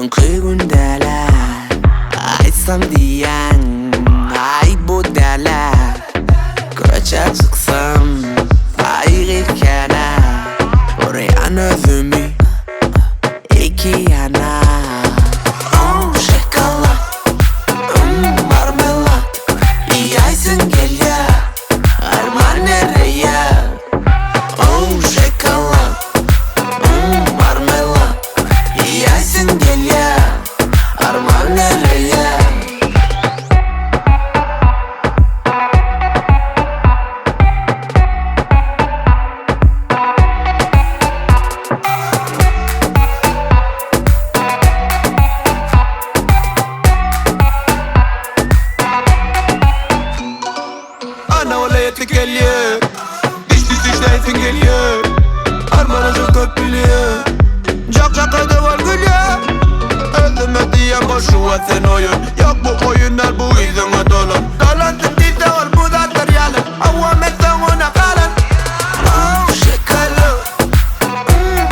Soňky gündeler aýtsam diýen ay bu derler Köçe çıksam aýrykene Oryan özümi iki yana Şokolat, marmelat Ýaýsyn gelýär arman nereye Şokolat, marmelat Ýaýsyn gelýär arman nereye Ana velayetlik gelýär Diş gelýär Armana çok köp bilýär Jaka var gülýär Özüme diýen boşu wa sen oyun Yok bu oyunlar bu iziňe dolun Dolantyn dizde ol bu zatlar ýaly Awam etsen ona galan Şokolat,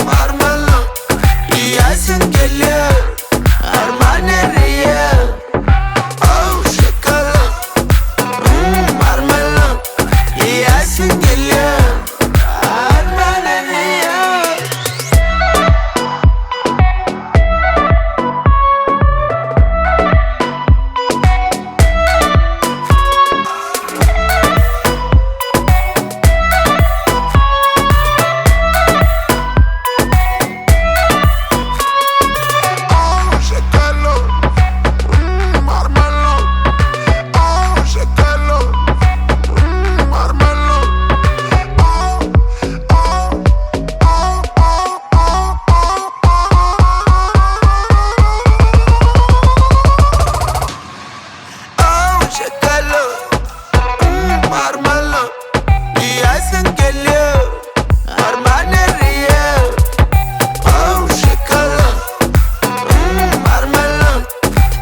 marmelat Ýaýsyn gelýär arman nereye Şokolat, marmelat Ýaýsyn gelýär arman nereye Marmelat Ýaýsyn gelýär arman nereye Şokolat, marmelat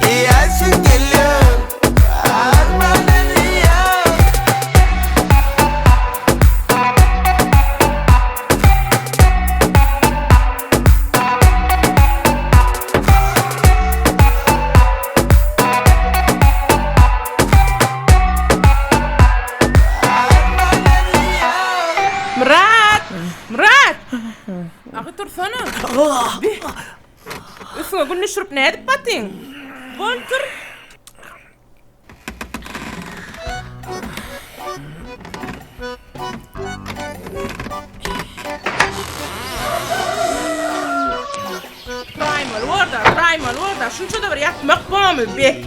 Ýaýsyn gelýär arman nereye Murat! Agy tursana. Üstüne gülni şurup ne edip batyň? Bol tur. Primal orada. Şunça da bir yatmak bağımı be.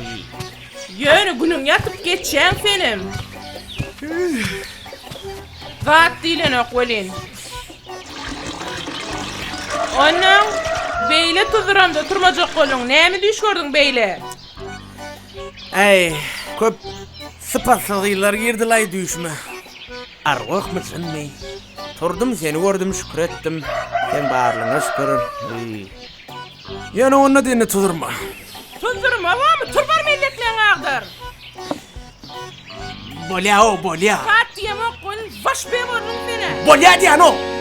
Yönü günün yatıp geçen senim. Zat diýlen okwelin. Onuň beýle tuzuramda turmajak boluň. Näme düş gördüň beýle? Ey, köp sıpasylar girdiler düşme. Arwaq mısın? Turdum seni gördüm şükür ettim. Sen barlygyna şükür. Yana onna diýene tuzurma. Tuzurma wamy turbar melletleň agdyr. Bolya. Kat diýem okwel, baş be bolun seni. Bolya diýen o.